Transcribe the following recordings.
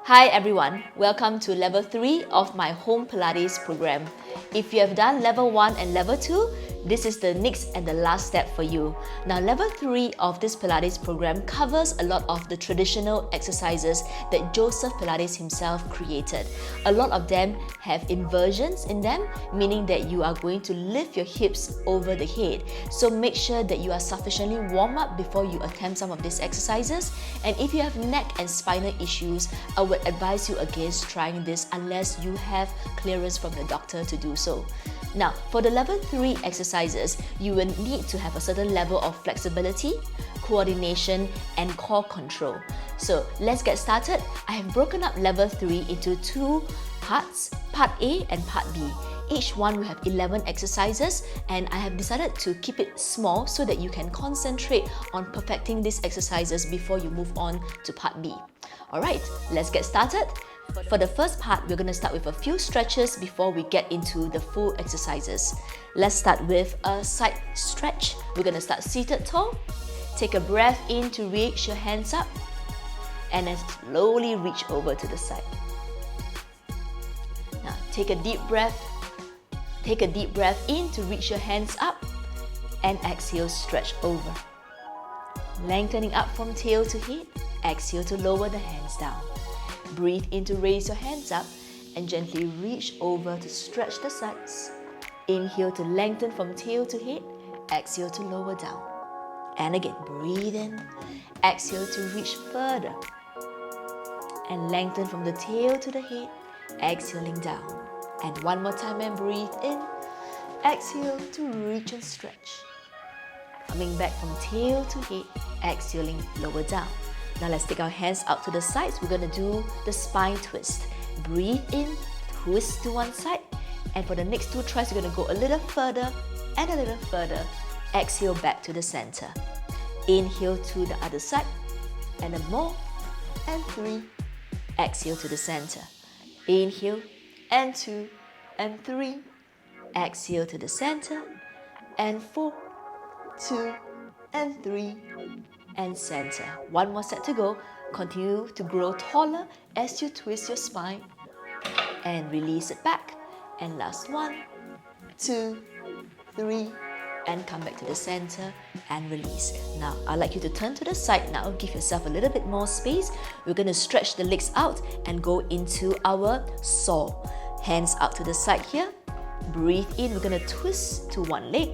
Hi everyone, welcome to level 3 of my Home Pilates program. If you have done level 1 and level 2, this is the next and the last step for you. Now level 3 of this Pilates program covers a lot of the traditional exercises that Joseph Pilates himself created. A lot of them have inversions in them, meaning that you are going to lift your hips over the head. So make sure that you are sufficiently warm up before you attempt some of these exercises. And if you have neck and spinal issues, I would advise you against trying this unless you have clearance from the doctor to do so. Now, for the level 3 exercises, you will need to have a certain level of flexibility, coordination, and core control. So let's get started. I have broken up level 3 into two parts, part A and part B. Each one will have 11 exercises, and I have decided to keep it small so that you can concentrate on perfecting these exercises before you move on to part B. Alright, let's get started. For the first part, we're going to start with a few stretches before we get into the full exercises. Let's start with a side stretch. We're going to start seated tall. Take a breath in to reach your hands up, and then slowly reach over to the side. Now, take a deep breath. Take a deep breath in to reach your hands up, and exhale, stretch over. Lengthening up from tail to head. Exhale to lower the hands down. Breathe in to raise your hands up and gently reach over to stretch the sides. Inhale to lengthen from tail to head. Exhale to lower down. And again, breathe in. Exhale to reach further. And lengthen from the tail to the head. Exhaling down. And one more time and breathe in. Exhale to reach and stretch. Coming back from tail to head. Exhaling, lower down. Now let's take our hands out to the sides. We're going to do the spine twist. Breathe in, twist to one side. And for the next two tries, we're going to go a little further and a little further. Exhale back to the center. Inhale to the other side. And then more. And 3. Exhale to the center. Inhale. And 2. And 3. Exhale to the center. And 4. 2. And 3. And center. One more set to go. Continue to grow taller as you twist your spine and release it back. And last 1, 2, 3, and come back to the center and release. Now, I'd like you to turn to the side now. Give yourself a little bit more space. We're going to stretch the legs out and go into our saw. Hands out to the side here. Breathe in. We're going to twist to one leg.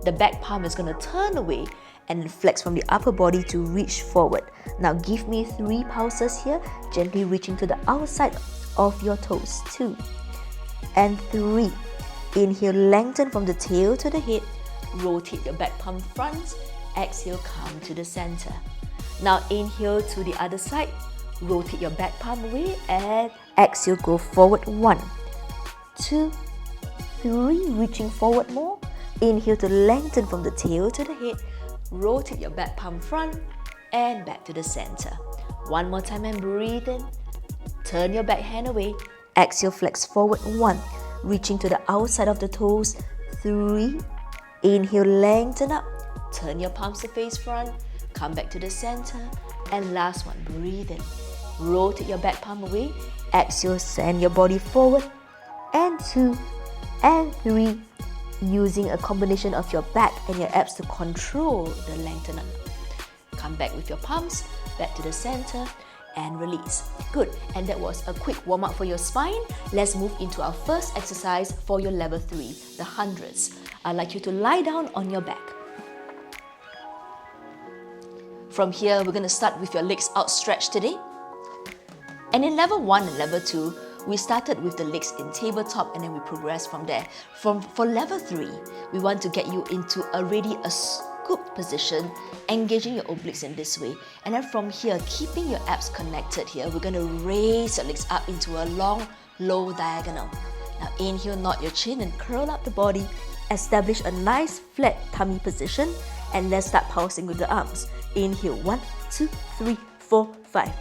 The back palm is going to turn away and flex from the upper body to reach forward. Now give me 3 pulses here, gently reaching to the outside of your toes. 2 and 3. Inhale, lengthen from the tail to the head. Rotate your back palm front. Exhale, come to the center. Now inhale to the other side. Rotate your back palm away and exhale, go forward. 1, 2, 3. Reaching forward more. Inhale to lengthen from the tail to the head. Rotate your back palm front and back to the center. One more time and breathe in. Turn your back hand away. Exhale, flex forward. 1. Reaching to the outside of the toes. 3. Inhale, lengthen up. Turn your palms to face front. Come back to the center. And last one, breathe in. Rotate your back palm away. Exhale, send your body forward. And 2 and 3. Using a combination of your back and your abs to control the lengthening. Come back with your palms, back to the center, and release. Good, and that was a quick warm-up for your spine. Let's move into our first exercise for your level 3, the hundreds. I'd like you to lie down on your back. From here, we're going to start with your legs outstretched today. And in level 1 and level 2, we started with the legs in tabletop and then we progressed from there. For level 3, we want to get you into a scooped position, engaging your obliques in this way. And then from here, keeping your abs connected here, we're going to raise your legs up into a long, low diagonal. Now inhale, nod your chin and curl up the body. Establish a nice flat tummy position. And let's start pulsing with the arms. Inhale, 1, 2, 3, 4, 5.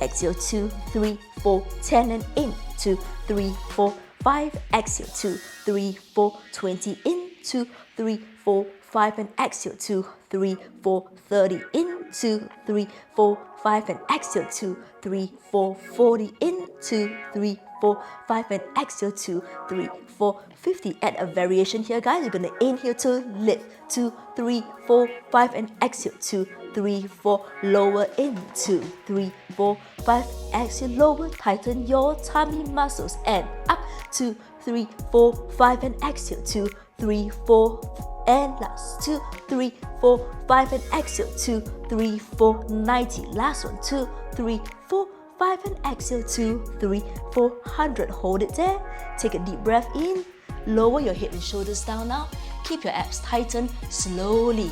Exhale, 2, 3, 4, 10 and in. 2, 3, 4, 5. Exhale, 2, 3, 4, 20 in. 2, 3, 4, 5 and exhale. 2, 3, 4, 30 in. 2, 3, 4, 5, and exhale, 2, 3, 4, 40, in, 2, 3, 4, 5, and exhale, 2, 3, 4, 50. Add a variation here, guys. You're going to inhale to lift, 2, 3, 4, 5, and exhale, 2, 3, 4, lower, in, 2, 3, 4, 5, exhale, lower, tighten your tummy muscles, and up, 2, 3, 4, 5, and exhale, 2, 3, 4, and last, 2, 3, 4, 5, and exhale, 2, 3, 4, 90, last one, 2, 3, 4, 5, and exhale, 2, 3, 4, 100, hold it there, take a deep breath in, lower your head and shoulders down now, keep your abs tightened, slowly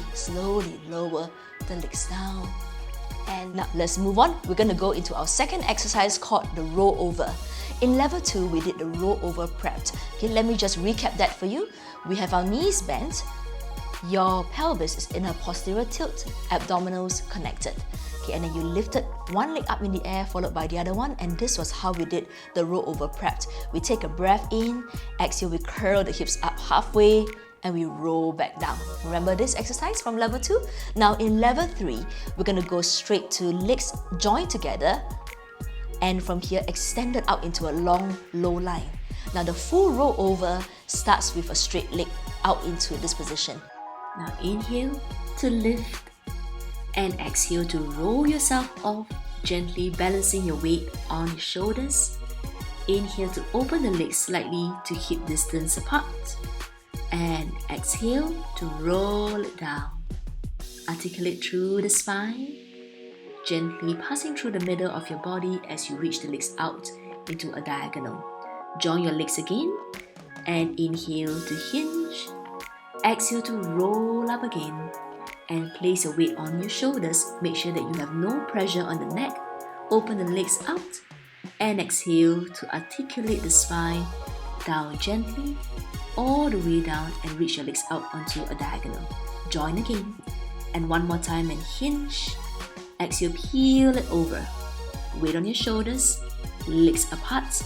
lower the legs down. And now let's move on. We're going to go into our second exercise called the roll over. In level 2, we did the roll over prepped. Okay, let me just recap that for you. We have our knees bent, your pelvis is in a posterior tilt, abdominals connected. Okay, and then you lifted one leg up in the air followed by the other one, and this was how we did the roll over prepped. We take a breath in, exhale, we curl the hips up halfway, and we roll back down. Remember this exercise from level 2? Now in level 3, we're going to go straight to legs joined together, and from here extended out into a long low line. Now the full roll over starts with a straight leg out into this position. Now inhale to lift and exhale to roll yourself off, gently balancing your weight on your shoulders. Inhale to open the legs slightly to hip distance apart, and exhale to roll it down. Articulate through the spine, gently passing through the middle of your body as you reach the legs out into a diagonal. Join your legs again, and inhale to hinge, exhale to roll up again, and place your weight on your shoulders. Make sure that you have no pressure on the neck. Open the legs out, and exhale to articulate the spine down gently, all the way down, and reach your legs out onto a diagonal. Join again, and one more time, and hinge. Exhale, peel it over. Weight on your shoulders, legs apart,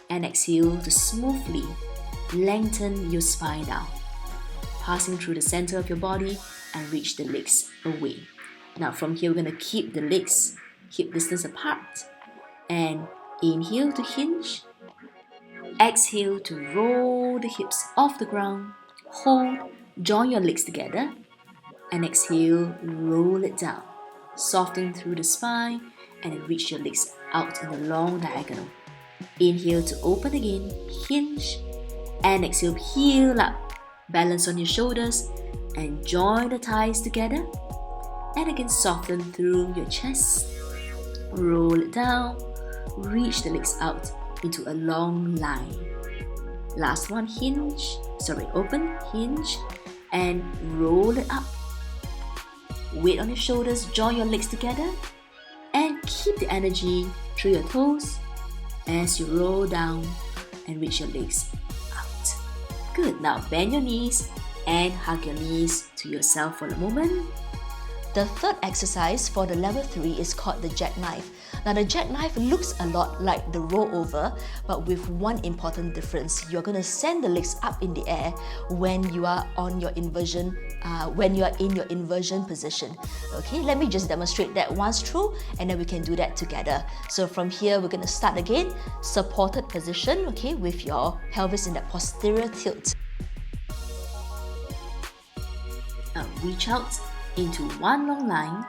and exhale to smoothly lengthen your spine down, passing through the center of your body and reach the legs away. Now from here, we're going to keep the legs hip distance apart, and inhale to hinge, exhale to roll the hips off the ground, hold, join your legs together, and exhale, roll it down, soften through the spine, and then reach your legs out in a long diagonal. Inhale to open again, hinge, and exhale, peel up, balance on your shoulders, and join the thighs together, and again soften through your chest, roll it down, reach the legs out into a long line. Last one, open, hinge, and roll it up. Weight on your shoulders, join your legs together, and keep the energy through your toes as you roll down and reach your legs out. Good. Now bend your knees and hug your knees to yourself for a moment. The third exercise for the level 3 is called the jackknife. Now the jackknife looks a lot like the roll over, but with one important difference. You're going to send the legs up in the air when you are on your inversion, when you are in your inversion position. Okay, let me just demonstrate that once through, and then we can do that together. So from here, we're going to start again, supported position, okay, with your pelvis in that posterior tilt. Now reach out into one long line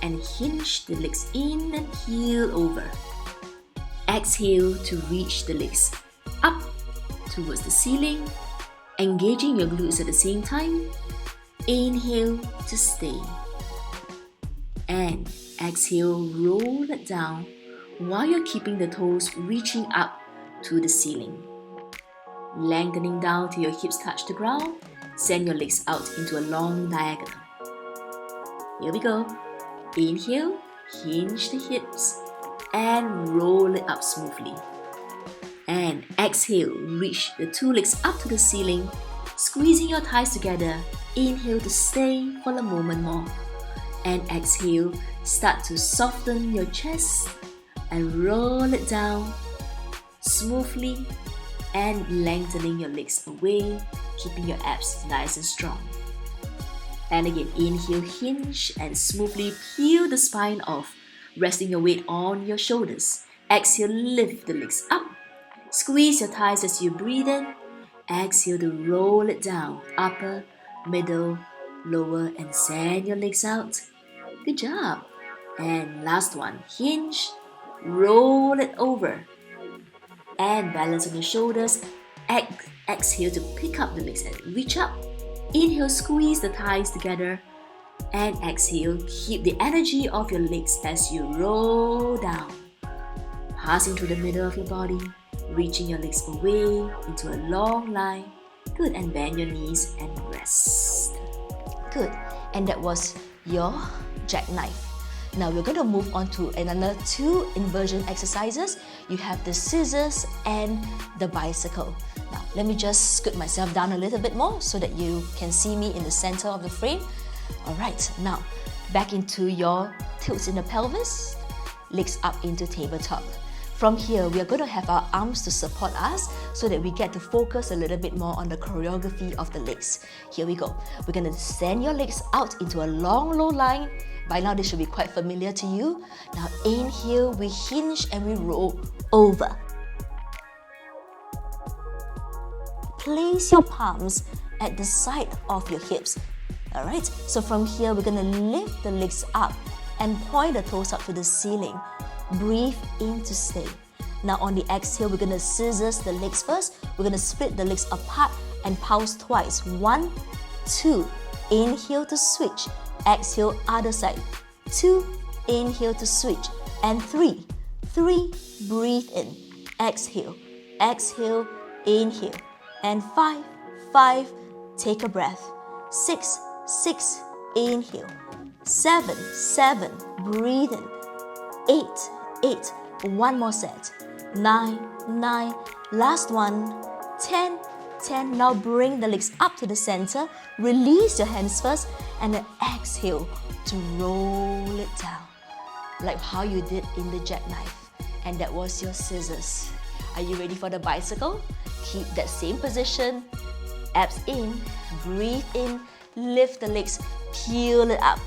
and hinge the legs in and heel over. Exhale to reach the legs up towards the ceiling, engaging your glutes at the same time. Inhale to stay, and exhale, roll it down while you're keeping the toes reaching up to the ceiling. Lengthening down till your hips touch the ground, send your legs out into a long diagonal. Here we go. Inhale, hinge the hips, and roll it up smoothly. And exhale, reach the two legs up to the ceiling, squeezing your thighs together. Inhale to stay for a moment more. And exhale, start to soften your chest and roll it down smoothly and lengthening your legs away, keeping your abs nice and strong. And again, inhale, hinge, and smoothly peel the spine off, resting your weight on your shoulders. Exhale, lift the legs up. Squeeze your thighs as you breathe in. Exhale to roll it down, upper, middle, lower, and send your legs out. Good job. And last one, hinge, roll it over, and balance on your shoulders. Exhale to pick up the legs and reach up. Inhale, squeeze the thighs together, and exhale, keep the energy of your legs as you roll down, passing through the middle of your body, reaching your legs away into a long line. Good, and bend your knees and rest. Good, and that was your jackknife. Now we're going to move on to another 2 inversion exercises. You have the scissors and the bicycle. Now let me just scoot myself down a little bit more so that you can see me in the center of the frame. Alright, now back into your tilts in the pelvis, legs up into tabletop. From here, we are going to have our arms to support us so that we get to focus a little bit more on the choreography of the legs. Here we go. We're going to send your legs out into a long, low line. By now, this should be quite familiar to you. Now, inhale, we hinge and we roll over. Place your palms at the side of your hips. Alright, so from here, we're going to lift the legs up and point the toes up to the ceiling. Breathe in to stay. Now on the exhale, we're going to scissors the legs first. We're going to split the legs apart and pulse twice. 1, 2. Inhale to switch. Exhale, other side. 2. Inhale to switch. And 3. 3. Breathe in. Exhale. Exhale. Inhale. And 5. 5. Take a breath. 6. 6. Inhale. 7. 7. Breathe in. 8. 8. One more set. 9. 9. Last one. 10. 10. Now bring the legs up to the center. Release your hands first and then exhale to roll it down. Like how you did in the jackknife. And that was your scissors. Are you ready for the bicycle? Keep that same position. Abs in. Breathe in. Lift the legs. Peel it up.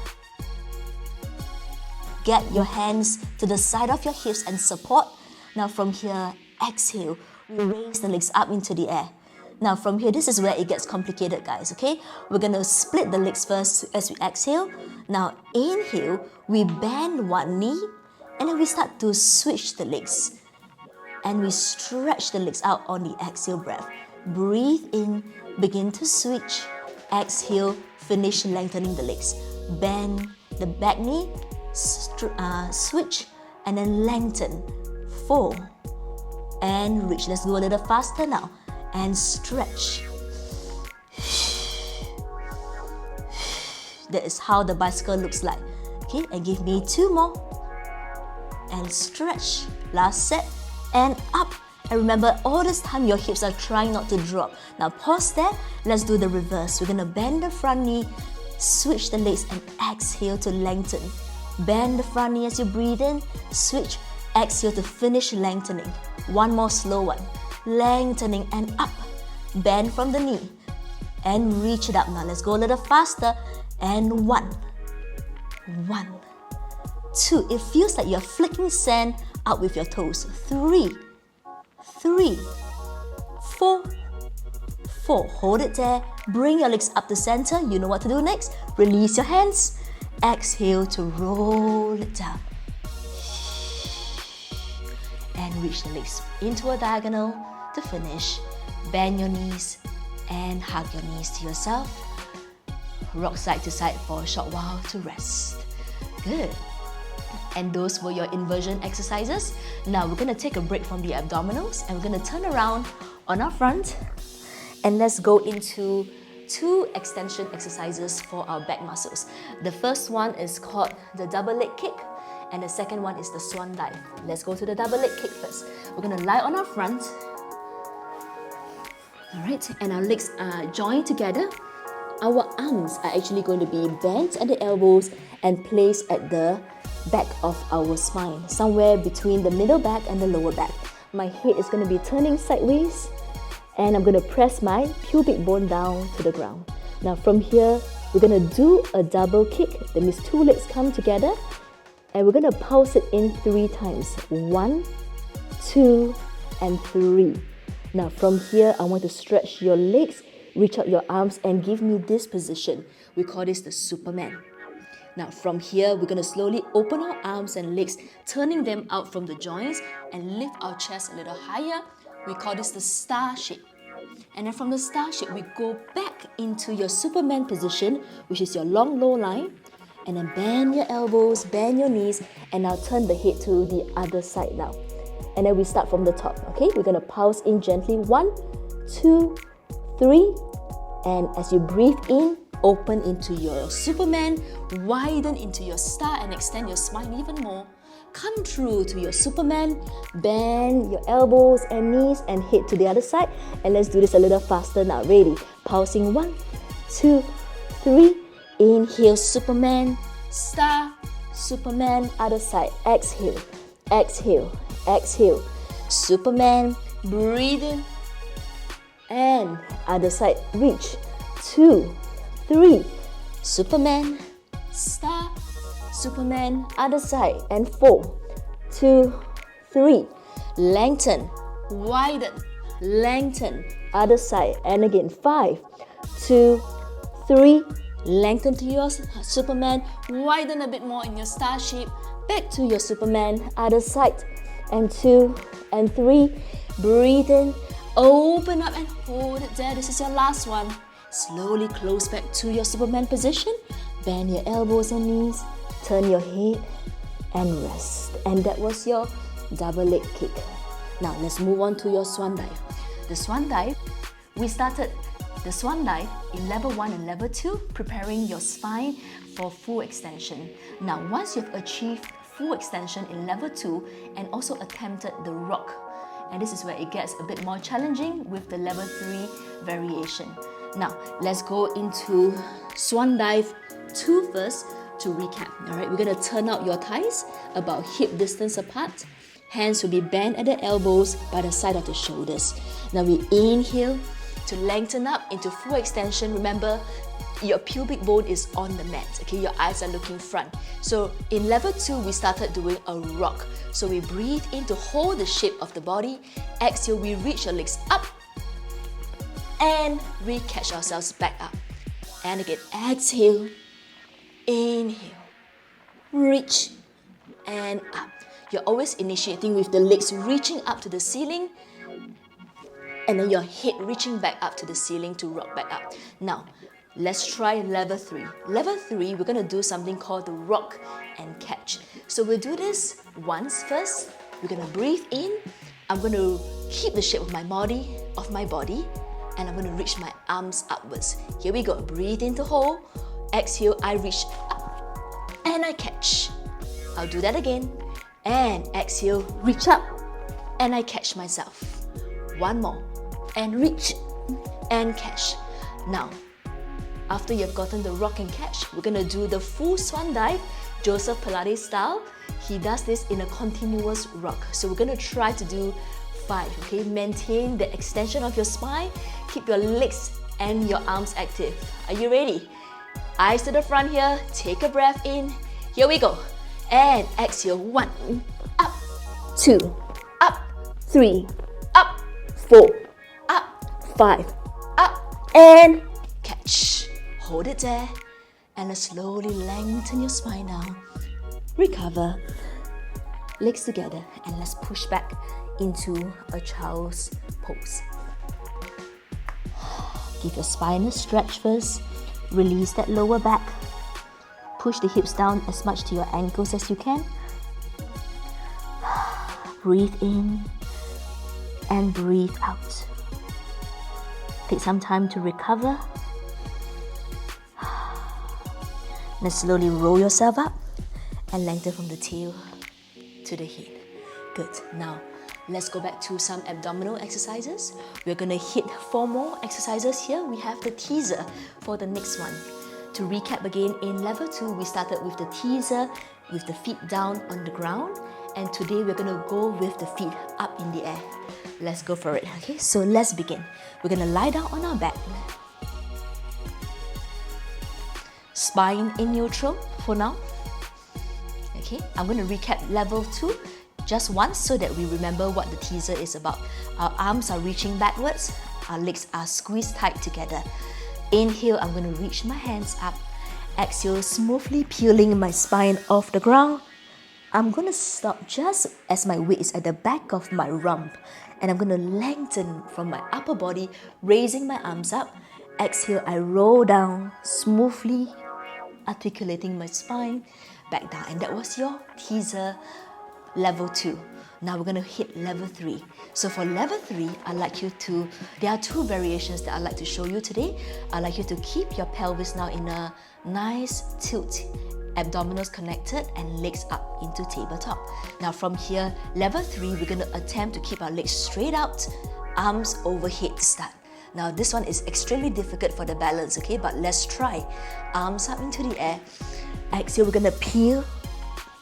Get your hands to the side of your hips and support. Now from here, exhale. Raise the legs up into the air. Now from here, this is where it gets complicated, guys, okay? We're going to split the legs first as we exhale. Now inhale, we bend one knee and then we start to switch the legs. And we stretch the legs out on the exhale breath. Breathe in, begin to switch. Exhale, finish lengthening the legs. Bend the back knee. Switch and then lengthen. 4 and reach. Let's go a little faster now and stretch. That is how the bicycle looks like. Okay, and give me 2 more and stretch. Last set and up. And remember, all this time your hips are trying not to drop. Now pause there. Let's do the reverse. We're gonna bend the front knee, switch the legs and exhale to lengthen. Bend the front knee as you breathe in, switch, exhale to finish lengthening. One more slow one. Lengthening and up. Bend from the knee and reach it up. Now let's go a little faster. And 1, 1, 2. It feels like you're flicking sand out with your toes. 3, 3, 4, 4. Hold it there. Bring your legs up to center. You know what to do next. Release your hands. Exhale to roll it down. And reach the legs into a diagonal to finish. Bend your knees and hug your knees to yourself. Rock side to side for a short while to rest. Good. And those were your inversion exercises. Now we're going to take a break from the abdominals and we're going to turn around on our front and let's go into 2 extension exercises for our back muscles. The first one is called the double leg kick and the second one is the swan dive. Let's go to the double leg kick first. We're going to lie on our front. Alright, and our legs are joined together. Our arms are actually going to be bent at the elbows and placed at the back of our spine, somewhere between the middle back and the lower back. My head is going to be turning sideways and I'm going to press my pubic bone down to the ground. Now from here, we're gonna do a double kick. That means two legs come together, and we're gonna pulse it in 3 times. 1, 2, and 3. Now from here, I want to stretch your legs, reach out your arms, and give me this position. We call this the Superman. Now from here, we're gonna slowly open our arms and legs, turning them out from the joints and lift our chest a little higher. We call this the star shape. And then from the star shape, we go back into your Superman position, which is your long low line. And then bend your elbows, bend your knees, and now turn the head to the other side now. And then we start from the top, okay? We're gonna pulse in gently. 1, 2, 3. And as you breathe in, open into your Superman, widen into your star, and extend your spine even more. Come through to your Superman, bend your elbows and knees, and head to the other side. And let's do this a little faster now. Ready? Pulsing. 1, 2, 3. Inhale, Superman, star, Superman, other side. Exhale, exhale, exhale. Superman, breathe in, and other side. Reach. 2, 3. Superman, star, Superman, other side. And 4, 2, 3. Lengthen, widen, lengthen, other side. And again, 5, 2, 3. Lengthen to your Superman, widen a bit more in your star shape. Back to your Superman, other side. And 2 and 3. Breathe in, open up and hold it there. This is your last one. Slowly close back to your Superman position. Bend your elbows and knees. Turn your head and rest. And that was your double leg kick. Now let's move on to your Swan dive. The Swan dive, we started the Swan dive in level 1 and level 2, preparing your spine for full extension. Now once you've achieved full extension in level 2 and also attempted the rock, and this is where it gets a bit more challenging with the level 3 variation. Now let's go into Swan dive 2 first to recap. Alright, we're going to turn out your thighs about hip distance apart. Hands will be bent at the elbows by the side of the shoulders. Now we inhale to lengthen up into full extension. Remember, your pubic bone is on the mat, okay? Your eyes are looking front. So in level 2, we started doing a rock. So we breathe in to hold the shape of the body. Exhale, we reach your legs up. And we catch ourselves back up. And again, exhale, inhale, reach, and up. You're always initiating with the legs reaching up to the ceiling, and then your head reaching back up to the ceiling to rock back up. Now, let's try level 3. Level 3, we're going to do something called the rock and catch. So we'll do this once first. We're going to breathe in. I'm going to keep the shape of my body, and I'm going to reach my arms upwards. Here we go. Breathe in to hold. Exhale, I reach up, and I catch. I'll do that again. And exhale, reach up, and I catch myself. One more. And reach and catch. Now, after you've gotten the rock and catch, we're going to do the full swan dive, Joseph Pilates style. He does this in a continuous rock. So we're going to try to do 5, okay? Maintain the extension of your spine. Keep your legs and your arms active. Are you ready? Eyes to the front here. Take a breath in. Here we go. And exhale. 1, up, 2, up, 3, up, 4, up, 5, up, and catch. Hold it there, and then slowly lengthen your spine down. Recover. Legs together, and let's push back into a child's pose. Give your spine a stretch first. Release that lower back. Push the hips down as much to your ankles as you can. Breathe in and breathe out. Take some time to recover. Then slowly roll yourself up and lengthen from the tail to the head. Good. Now, let's go back to some abdominal exercises. We're going to hit 4 more exercises here. We have the teaser for the next one. To recap again, in level 2, we started with the teaser with the feet down on the ground. And today we're going to go with the feet up in the air. Let's go for it. Okay, so let's begin. We're going to lie down on our back. spine in neutral for now. Okay, I'm going to recap level 2 just once so that we remember what the teaser is about. Our arms are reaching backwards, our legs are squeezed tight together. Inhale, I'm going to reach my hands up. Exhale, smoothly peeling my spine off the ground. I'm going to stop just as my weight is at the back of my rump. And I'm going to lengthen from my upper body, raising my arms up. Exhale, I roll down, smoothly articulating my spine back down. And that was your teaser level 2. Now we're going to hit level 3. So for level 3, there are 2 variations that I'd like to show you today. I'd like you to keep your pelvis now in a nice tilt, abdominals connected and legs up into tabletop. Now from here, level 3, we're going to attempt to keep our legs straight out, arms overhead to start. Now this one is extremely difficult for the balance, okay? But let's try. Arms up into the air. Exhale, we're going to peel.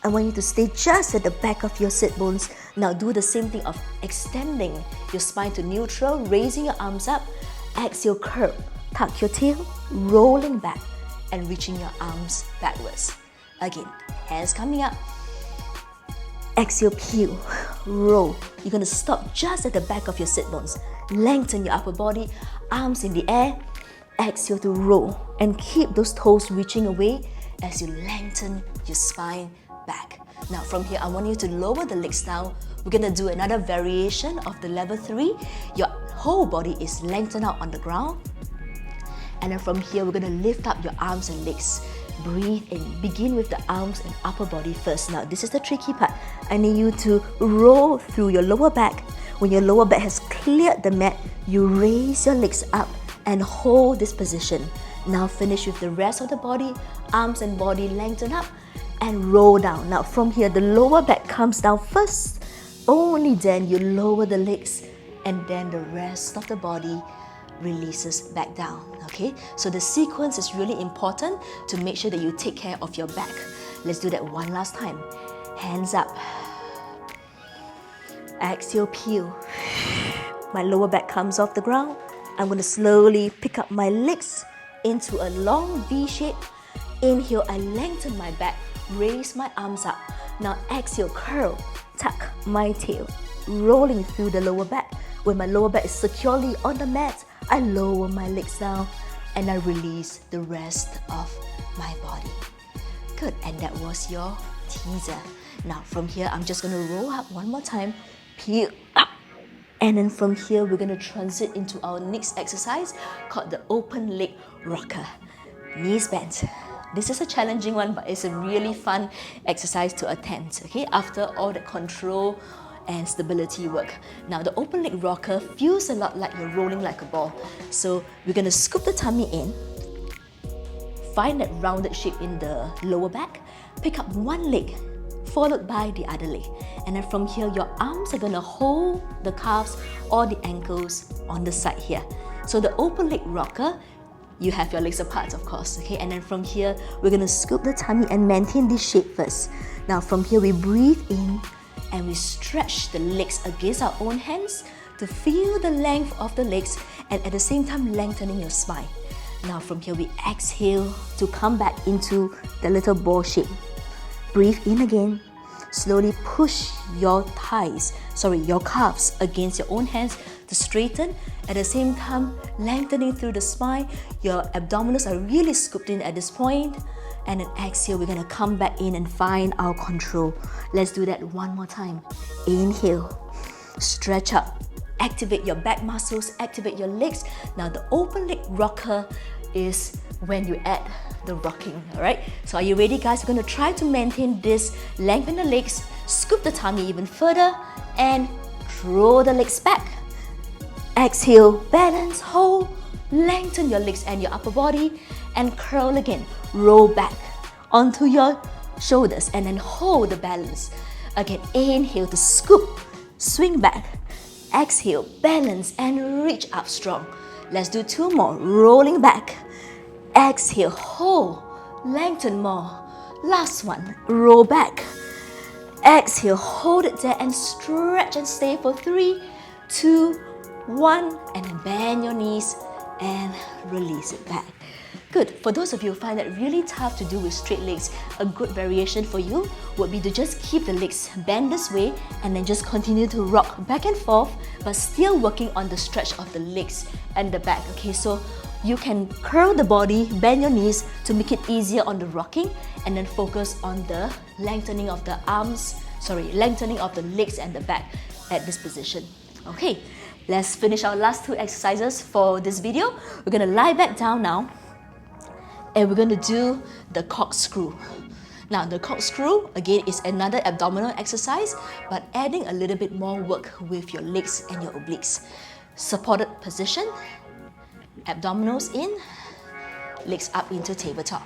I want you to stay just at the back of your sit bones. Now do the same thing of extending your spine to neutral, raising your arms up. Exhale, curl. Tuck your tail, rolling back and reaching your arms backwards. Again, hands coming up. Exhale, peel, roll. You're going to stop just at the back of your sit bones. Lengthen your upper body, arms in the air. Exhale to roll and keep those toes reaching away as you lengthen your spine back. Now from here, I want you to lower the legs down. We're going to do another variation of the level 3. Your whole body is lengthened out on the ground. And then from here, we're going to lift up your arms and legs. Breathe in. Begin with the arms and upper body first. Now, this is the tricky part. I need you to roll through your lower back. When your lower back has cleared the mat, you raise your legs up and hold this position. Now finish with the rest of the body. Arms and body lengthen up and roll down. Now from here, the lower back comes down first. Only then you lower the legs and then the rest of the body releases back down. Okay, so the sequence is really important to make sure that you take care of your back. Let's do that one last time. Hands up. Exhale, peel. My lower back comes off the ground. I'm going to slowly pick up my legs into a long V shape. Inhale, I lengthen my back, raise my arms up. Now exhale, curl, tuck my tail, rolling through the lower back. When my lower back is securely on the mat, I lower my legs down and I release the rest of my body. Good, and that was your teaser. Now from here, I'm just going to roll up one more time, peel up. And then from here, we're going to transit into our next exercise called the open leg rocker. Knees bent. This is a challenging one, but it's a really fun exercise to attempt, okay? After all the control and stability work. Now, the open leg rocker feels a lot like you're rolling like a ball. So we're going to scoop the tummy in, find that rounded shape in the lower back, pick up one leg, followed by the other leg. And then from here, your arms are going to hold the calves or the ankles on the side here. So the open leg rocker, you have your legs apart, of course, okay? And then from here, we're going to scoop the tummy and maintain this shape first. Now from here, we breathe in and we stretch the legs against our own hands to feel the length of the legs and at the same time lengthening your spine. Now from here, we exhale to come back into the little ball shape. Breathe in again. Slowly push your calves against your own hands to straighten. At the same time, lengthening through the spine. Your abdominals are really scooped in at this point. And then exhale, we're going to come back in and find our control. Let's do that one more time. Inhale, stretch up, activate your back muscles, activate your legs. Now the open leg rocker is when you add the rocking, all right? So are you ready, guys? We're going to try to maintain this. Lengthen the legs, scoop the tummy even further, and throw the legs back. Exhale, balance, hold, lengthen your legs and your upper body, and curl again. Roll back onto your shoulders and then hold the balance. Again, inhale to scoop, swing back. Exhale, balance and reach up strong. Let's do 2 more. Rolling back. Exhale, hold, lengthen more. Last one, roll back. Exhale, hold it there and stretch and stay for 3, 2, 1. And then bend your knees and release it back. Good. For those of you who find that really tough to do with straight legs, a good variation for you would be to just keep the legs bent this way and then just continue to rock back and forth, but still working on the stretch of the legs and the back. Okay, so you can curl the body, bend your knees to make it easier on the rocking, and then focus on the lengthening of the lengthening of the legs and the back at this position. Okay, let's finish our last 2 exercises for this video. We're gonna lie back down now, and we're going to do the corkscrew. Now, the corkscrew, again, is another abdominal exercise, but adding a little bit more work with your legs and your obliques. Supported position, abdominals in, legs up into tabletop.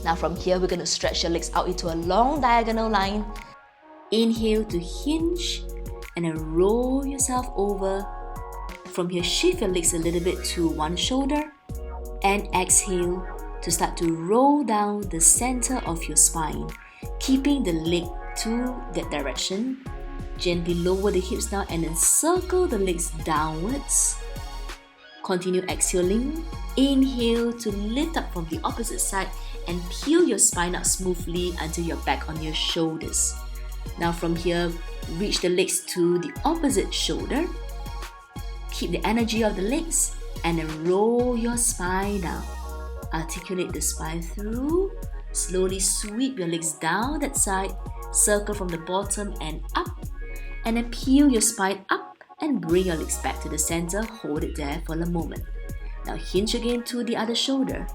Now, from here, we're going to stretch your legs out into a long diagonal line. Inhale to hinge, and then roll yourself over. From here, shift your legs a little bit to one shoulder, and exhale to start to roll down the center of your spine, keeping the leg to that direction. Gently lower the hips down and then circle the legs downwards. Continue exhaling. Inhale to lift up from the opposite side and peel your spine up smoothly until you're back on your shoulders. Now from here, reach the legs to the opposite shoulder. Keep the energy of the legs and then roll your spine down. Articulate the spine through. Slowly sweep your legs down that side. Circle from the bottom and up. And then peel your spine up and bring your legs back to the center. Hold it there for a moment. Now hinge again to the other shoulder.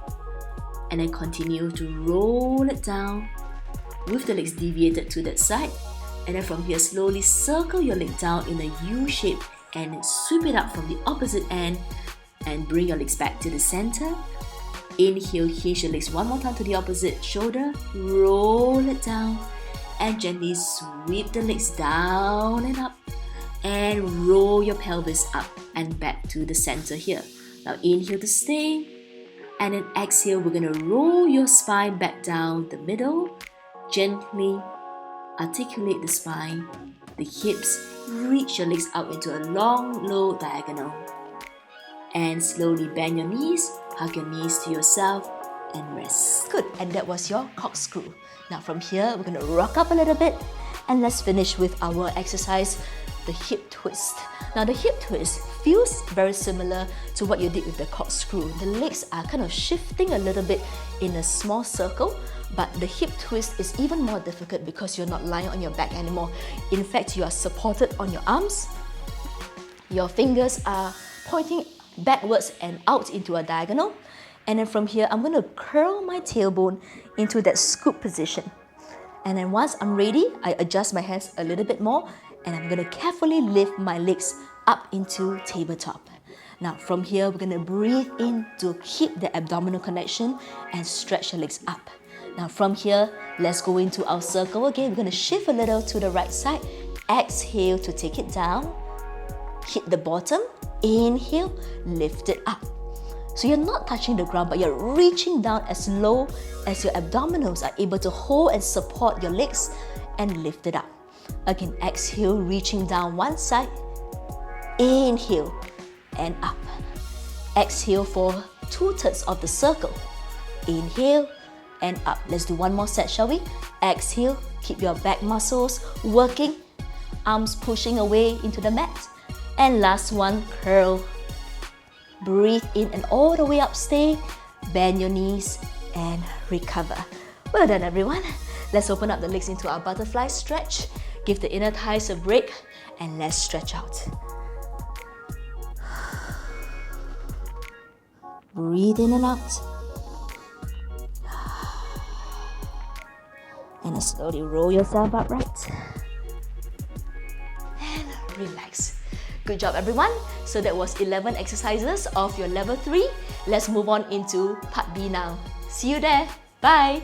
And then continue to roll it down with the legs deviated to that side. And then from here, slowly circle your leg down in a U shape and sweep it up from the opposite end. And bring your legs back to the center. Inhale, hinge your legs one more time to the opposite shoulder. Roll it down. And gently sweep the legs down and up. And roll your pelvis up and back to the center here. Now inhale to stay. And then exhale, we're going to roll your spine back down the middle. Gently articulate the spine, the hips. Reach your legs out into a long, low diagonal. And slowly bend your knees, hug your knees to yourself, and rest. Good, and that was your corkscrew. Now from here, we're going to rock up a little bit, and let's finish with our exercise, the hip twist. Now the hip twist feels very similar to what you did with the corkscrew. The legs are kind of shifting a little bit in a small circle, but the hip twist is even more difficult because you're not lying on your back anymore. In fact, you are supported on your arms. Your fingers are pointing backwards and out into a diagonal. And then from here, I'm going to curl my tailbone into that scoop position. And then once I'm ready, I adjust my hands a little bit more, and I'm going to carefully lift my legs up into tabletop. Now from here, we're going to breathe in to keep the abdominal connection and stretch your legs up. Now from here, let's go into our circle again. We're going to shift a little to the right side. Exhale to take it down. Hit the bottom. Inhale, lift it up. So you're not touching the ground, but you're reaching down as low as your abdominals are able to hold and support your legs and lift it up. Again, exhale, reaching down one side. Inhale and up. Exhale for 2/3 of the circle. Inhale and up. Let's do one more set, shall we? Exhale, keep your back muscles working. Arms pushing away into the mat. And last one, curl. Breathe in and all the way up, stay. Bend your knees and recover. Well done, everyone. Let's open up the legs into our butterfly stretch. Give the inner thighs a break and let's stretch out. Breathe in and out. And slowly roll yourself upright. And relax. Good job, everyone. So that was 11 exercises of your level 3. Let's move on into part B now. See you there. Bye.